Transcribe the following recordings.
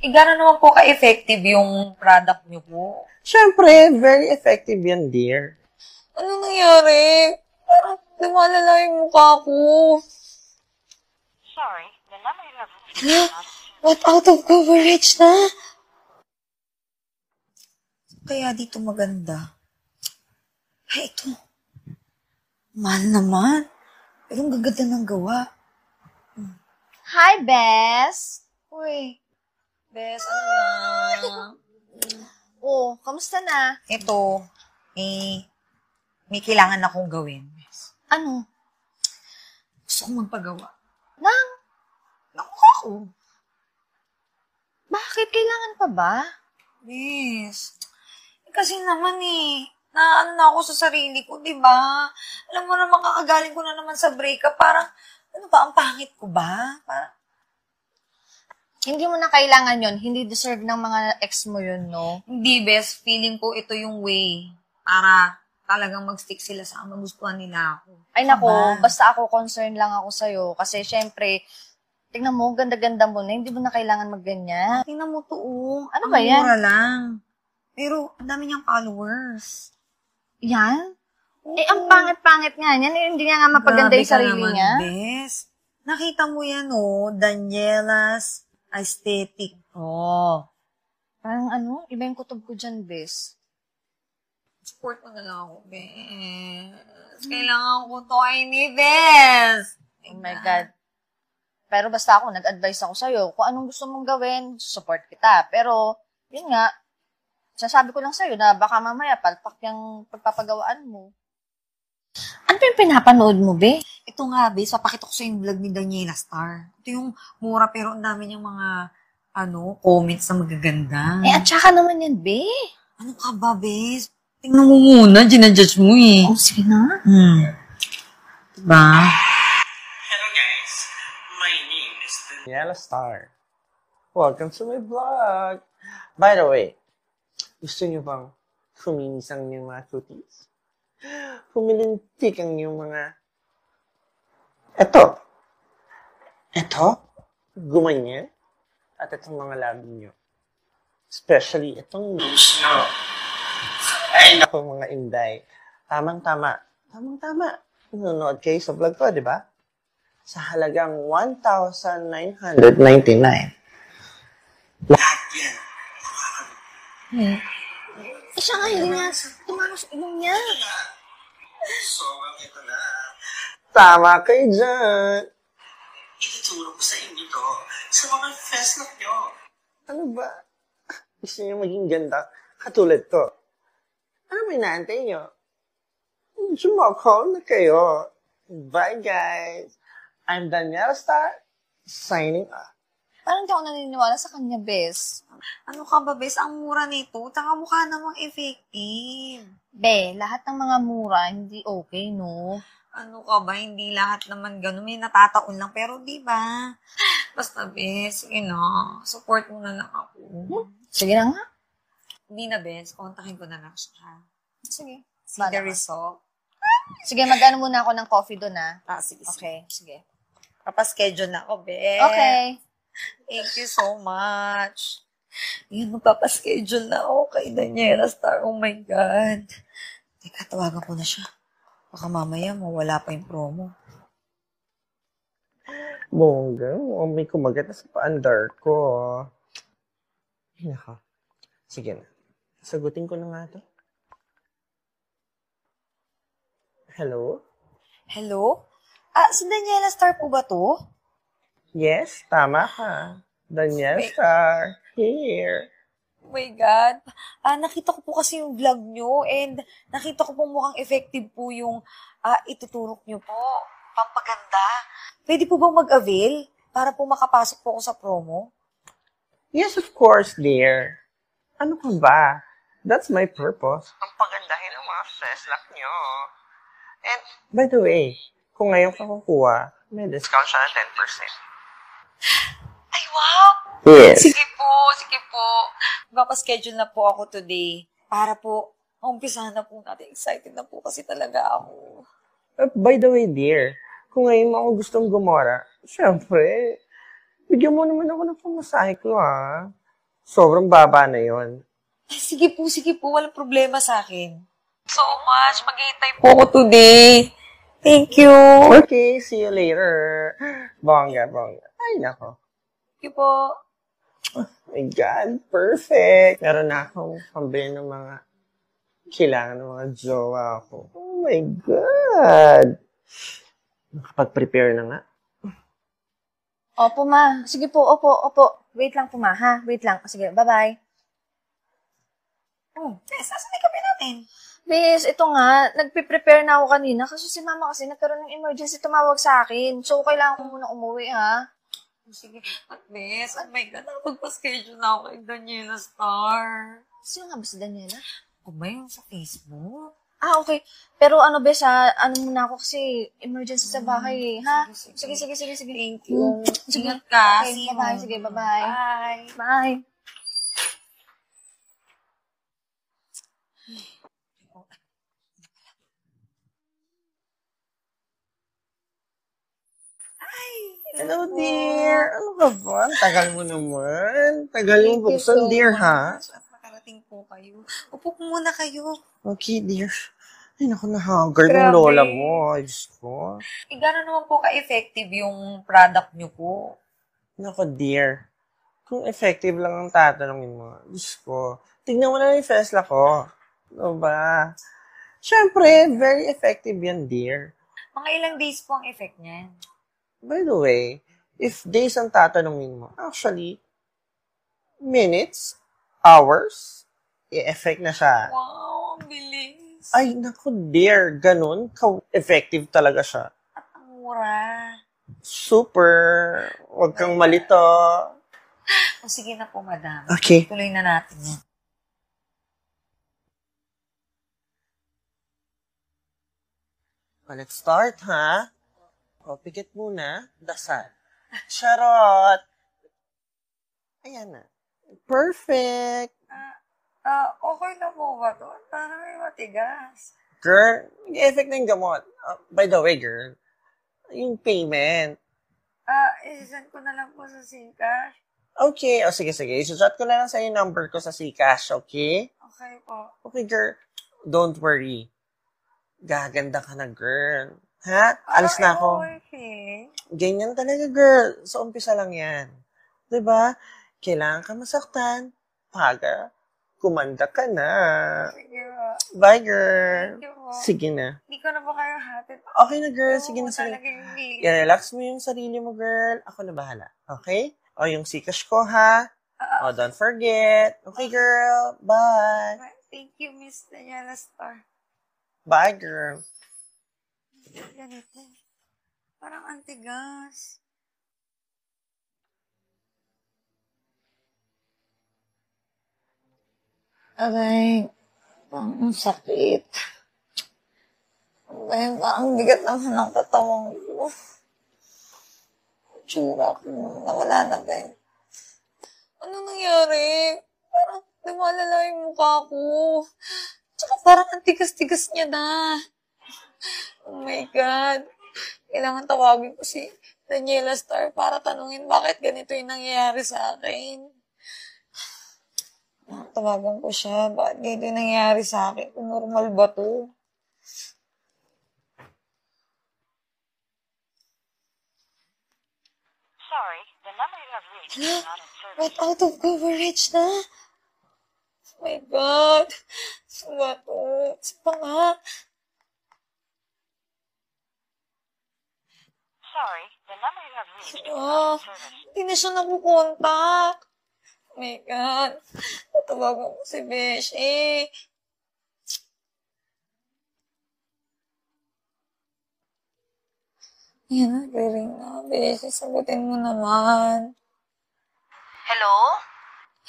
Gano'n naman po ka-effective yung product niyo po? Siyempre, very effective yan, dear. Ano nangyari? Parang lumalala yung mukha ko. Sorry, the number you have Hala, what out of coverage na? Kaya dito maganda. Ay, ito. Mahal naman. Pero ang gaganda ng gawa. Hi, Bes! Uy, Bes, ano na? Oh, kamusta na? Ito, may kailangan akong gawin, Bes. Ano? Gusto kong magpagawa. Nang? Nakuha ko. Bakit? Kailangan pa ba? Bes, kasi naman naano na ako sa sarili ko, di ba? Alam mo naman, kakagaling ko na naman sa breakup. Parang, ano ba, ang pangit ko ba? Parang, Hindi mo na kailangan yon. Hindi deserve ng mga ex mo yun, no? hindi, Bes. Feeling ko ito yung way para talagang mag-stick sila sa magustuhan nila ako. Ay, nako, Aba. basta ako concerned lang ako sa'yo. Kasi, syempre, tingnan mo, ganda-ganda mo na. Hindi mo na kailangan magganyan. Tingnan mo to, oh. Ano Ang ba yan? mura lang. Pero, ang dami niyang followers. Yan? Eh, ang pangit-pangit nga niyan. Eh, hindi nga mapaganda yung Grabe ka sarili naman, niya. Bes. Nakita mo yan, oh. Daniela's Aesthetic. Oh. Parang ano, iba yung kutob ko dyan, Bes. Support mo na lang ako, Bes. Kailangan ko to ay ni Bes. Oh my God. Pero basta ako, nag-advise ako sa'yo. Kung anong gusto mong gawin, support kita. Pero, yun nga, sasabi ko lang sa'yo na baka mamaya palpak yung pagpapagawaan mo. Ano ba yung pinapanood mo, be? Ito nga, Bes, papakita ko sa yung vlog ni Daniela Star. Ito yung mura pero ang dami niyang mga, comments na magaganda. Eh, at saka naman yan, be. Ano ka ba, Bes? Tingnan mo muna, ginajudge mo eh. Oh, sige na. Diba? Hello guys, my name is Daniela Star. Welcome to my vlog. By the way, gusto niyo bang kuminis ang inyong mga cuties? Pumilintik ang inyong mga... Ito, gumanyan, at itong mga labi niyo. Especially itong lips niyo. Ay, naku mga inday. Tamang-tama. Nanonood kayo sa vlog ko, di ba? Sa halagang 1,999. lahat yan. Eh, siya nga, hindi nga tumama sa ilong niya. So, ito na. Tama kayo dyan. Ituturo ko sa inyo to sa mga fans nyo. Ano ba? Gusto niyo maging ganda katulad ko? Ano may inaantay niyo? Sumakal na kayo. Bye, guys. I'm Daniela Star, signing off. Parang hindi ako naniniwala sa kanya, Bes. Ano ka ba, Bes? Ang mura nito. Taka mukha namang effective. Be, lahat ng mga mura, hindi okay, no? Ano ka ba? Hindi lahat naman ganun. May natataon lang. Pero di ba? Basta, Bes, sige na. Support mo na lang ako. Sige na nga. Hindi na, Bes. Kontakin ko na lang siya. Sige. See the result. Sige, mag-ano muna ako ng coffee doon, ha? Sige. Okay, sige. Papaschedule na ako, Bes. Okay. Thank you so much. Yun, magpapaschedule na ako kay Daniela Star. Oh my God. Teka, tawagan ko na siya. Baka mamaya mawala pa yung promo. Bongga, may kumagat na sa paandar ko. Ay, naka. Sige na. Sagutin ko na nga to. Hello? Hello? Si Daniela Star po ba to? Yes, tama ka. Daniela Star, here. Oh my God. Nakita ko po kasi yung vlog nyo and nakita ko po mukhang effective po yung ituturok nyo po. Pampaganda. Pwede po bang mag-avail para po makapasok po ako sa promo? Yes, of course, dear. Ano ka ba? That's my purpose. Ang pagandahin ng mga seslak nyo. And, by the way, kung ngayon ka kukuha, may discount siya na 10%. Ay, wow! Yes. Sige po. Magpapaschedule na po ako today para po umpisahan na po natin. Excited na po kasi talaga ako. By the way, dear, kung ngayon mo ako gustong gumora, syempre, bigyan mo naman ako ng pamasahe ko, ha? Sobrang baba na yon. Ay, sige po. Walang problema sa akin. So much. Maghihintay po ako today. Thank you. Okay, see you later. Bongga. Ay, nako. Thank you po. Oh my God, perfect. Meron na akong pambili ng mga kailangan ng mga jowa ko. Oh my God. Nakapag-prepare na nga. Opo, ma. Sige po, opo. Wait lang po, ma, ha? Wait lang. Sige, bye-bye. Saan na kape natin? Bes, ito nga, nagpe-prepare na ako kanina kasi si mama kasi nagkaroon ng emergency, tumawag sa akin. So, kailangan ko muna umuwi, ha? Sige. At Bes, oh my God, nakapagpa-schedule na ako kay Daniela Star. Sino nga ba si Daniela? Kung ba yung sa Facebook? Ah, okay. Pero ano, Bes, ha? Ano muna ako kasi emergency sa bahay, ha? Sige. Thank you. Sige. Ingat ka. Okay, See you. bye-bye. Sige, bye-bye. Bye. Bye. Hello, dear. Ano ka ba? Tagal mo naman. Tagal mo Thank you buksan, so dear, much. ha? At makarating po kayo. Upo po muna kayo. Okay, dear. Ay, naku, na-haggard ng Grabe. lola mo. Ay, Diyos ko. Gano'n naman po ka-effective yung product nyo po? Naku, dear. Kung effective lang ang tatanungin mo, Diyos ko. Tignan mo na yung Fesla ko. Ano ba? Siyempre, very effective yan, dear. Mga ilang days po ang effect niyan? By the way, if days ang tatanungin mo, actually, minutes, hours, i-effect na siya. Wow, ang bilis. Ay, naku, dear, ganun, ka-effective talaga siya. At ang mura. Super, huwag kang malito. O sige na po, madam. Okay. Tuloy na natin yan. Well, let's start, ha? O, pikit muna, dasal. Charot! Ayan na. Perfect! Okay na po ba to? Parang may matigas. Girl, nag-effect na yung gamot. By the way, girl, yung payment. Isisend ko na lang po sa Gcash. Okay, sige. Isusot ko na lang sa yung number ko sa Gcash, okay? Okay po. Okay, girl. Don't worry. Gaganda ka na, girl. Ha? Alis na ako. Okay. Ganyan talaga, girl. Sa umpisa lang yan. 'Di ba? Kailangan ka masaktan para kumanda ka na. Sige po. Bye, girl. Thank you po. Sige na. Hindi ko na po kayo hatid. Okay na, girl. Sige na, sige. Talaga yung hilig. I-relax mo yung sarili mo, girl. Ako na bahala. Okay? O, yung Gcash ko, ha? O, don't forget. Okay, girl. Bye. Thank you, Miss Daniela Star. Bye, girl. Ganito. Parang antigas. Aray, parang sakit. Aray, parang bigat naman ng katawang ko. Tsura ko, nawala na ba? Ano nangyari? Parang lumalala yung mukha ko. Tsaka parang antigas-tigas niya na. Oh my God. Kailangan tawagin ko si Daniela Star para tanungin bakit ganito yung nangyayari sa akin. Tawagan ko siya. Bakit ganito yung nangyayari sa akin? Kung normal ba to? Sorry, the number you have reached is not in service. Ba't out of coverage na? Oh my God. Saan ba to? Saan pa nga? Sorry, the number you have reached is not Ah, in service. hindi na siya nakukontak. Oh my God. Tatawagan ko si Beshi. Yan, nagre-ring na. Beshi, sagutin mo naman. Hello?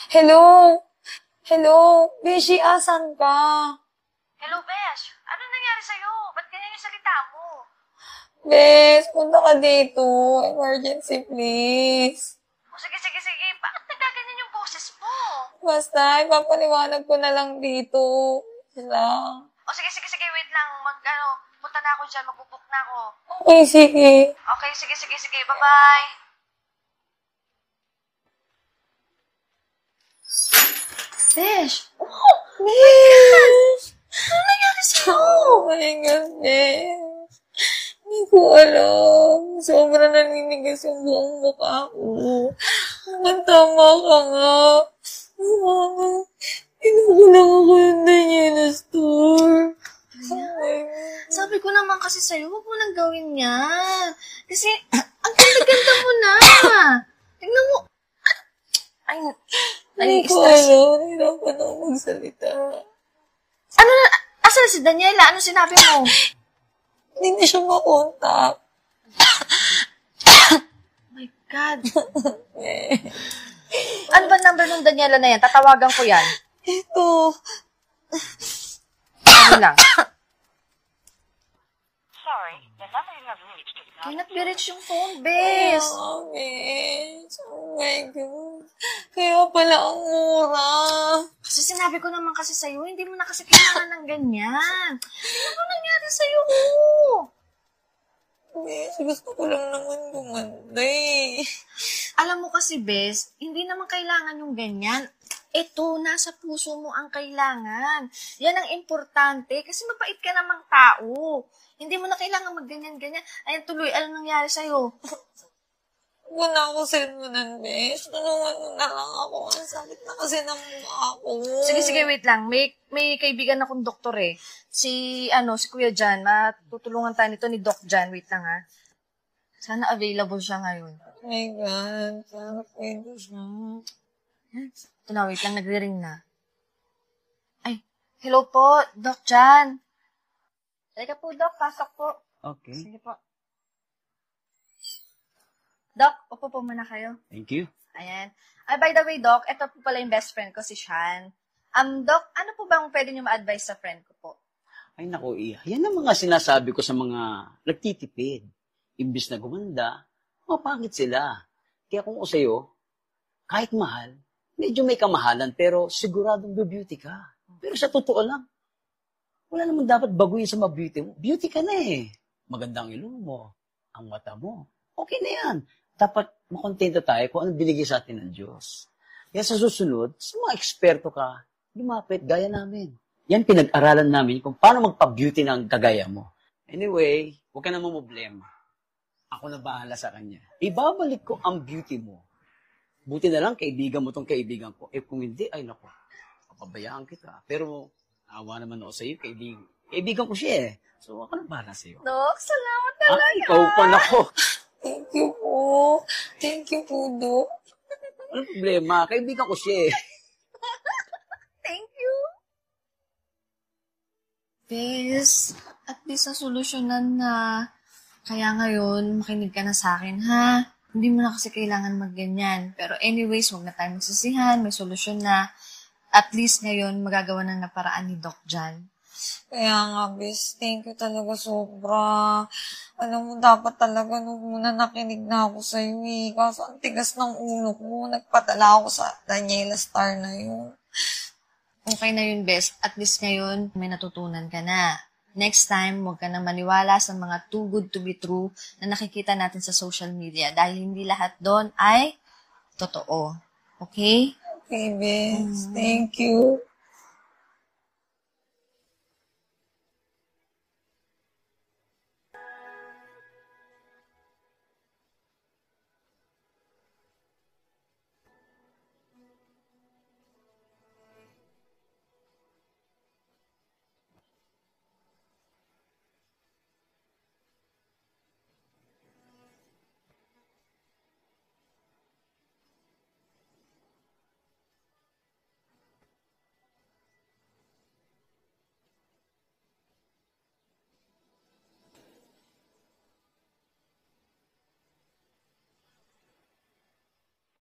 Hello? Hello? Beshi, asan ka? Hello, Besh. Ano nangyari sa'yo? Ba't ganyan yung salita mo? Bes, punta ka dito. Emergency, please. O sige. Bakit nagaganyan yung boses mo? Basta, ipapaliwanag ko na lang dito. Lang. O sige. Wait lang. Punta na ako dyan. Magbubuk na ako. Okay, sige. Okay, sige. Bye-bye. Besh! Besh! Ano nangyari sa'yo? Oh my God, Besh. Hindi ko alam. Sobrang naninigas yung buong mukha ko. Tama ka nga. Inukulang ako yung Daniela store. Sabi ko naman kasi sa'yo, huwag mo nang gawin yan. Kasi, ang ganda-ganda mo na. Tingnan mo. Ay, Hindi ko stress. alam. Hirapan ako magsalita. Ano na, asan si Daniela? Ano sinabi mo? Hindi na siya makontak. Oh my God. Ano ba number ng Daniela na yan? Tatawagan ko yan. Ito. Ano lang. Sorry, the number you have reached is not... Cannot be reached yung phone, bes. Besh. Oh my God. Kaya pala ang mura. Kasi sinabi ko naman kasi sa'yo, hindi mo na kasi kailangan ng ganyan. Ano nangyari sa'yo? Besh, gusto ko lang naman gumanda eh. Alam mo kasi, bes, hindi naman kailangan yung ganyan. Ito, nasa puso mo ang kailangan. Yan ang importante kasi mapait ka namang tao. Hindi mo na kailangan magganyan-ganyan. Ayan, tuloy, alam nangyari sa'yo. Huwag na ako sermonan, Besh. Tulungan mo na lang ako. Ang sakit na kasi ng mukha ko. Sige, wait lang. May kaibigan akong doktor eh. Si Kuya Jan. Matutulungan tayo nito ni Doc Jan. Wait lang ha. Sana available siya ngayon. Oh my God. Sana pwede siya. Ito na, wait lang. Nagre-ring na. Ay, hello po, Doc Jan. Halika po, Doc. Pasok po. Okay. Sige po. Doc, upo po muna kayo. Thank you. Ayan. Ay, by the way, Doc, ito po pala yung best friend ko, si Shan. Doc, ano po bang pwede niyo ma-advise sa friend ko po? Ay, naku, Iya. Yan ang mga sinasabi ko sa mga nagtitipid. Imbis na gumanda, mapangit sila. Kaya kung ako sa'yo, kahit mahal, medyo may kamahalan, pero siguradong beauty ka. Pero sa totoo lang, wala naman dapat baguhin sa mga beauty mo. Beauty ka na eh. Maganda ang ilong mo, ang mata mo. Okay na yan. Dapat makontento tayo kung ano binigay sa atin ng Diyos. Kaya sa susunod, sa mga eksperto ka, lumapit, gaya namin. Yan pinag-aralan namin kung paano magpa-beauty ng kagaya mo. Anyway, huwag ka na problema. Ako na bahala sa kanya. Ibabalik ko ang beauty mo. Buti na lang, kaibigan mo tong kaibigan ko. Kung hindi, ay naku, papabayaan kita. Pero, awa naman ako sa'yo, kaibigan ko siya eh. So, ako na bahala sa'yo. Doc, salamat talaga. Ikaw pa nako. Thank you po. Thank you po, Doc. Ano problema? Kaibigan ko siya eh. Thank you. Bes, at least nasolusyonan na. Kaya ngayon, makinig ka na sa akin, ha? Hindi mo na kasi kailangan magganyan. Pero anyways, huwag na tayo magsisihan. May solusyon na. At least ngayon, magagawa na ng paraan ni Doc Jan. Kaya nga, Bes, thank you talaga sobra. Alam mo, dapat talaga nung muna nakinig na ako sa'yo eh. Kaso ang tigas ng ulo ko. Nagpadala ako sa Daniela Star na yun. Okay na yun, Bes. At least ngayon, may natutunan ka na. Next time, huwag ka nang maniwala sa mga too good to be true na nakikita natin sa social media dahil hindi lahat doon ay totoo. Okay? Okay, Bes. Thank you.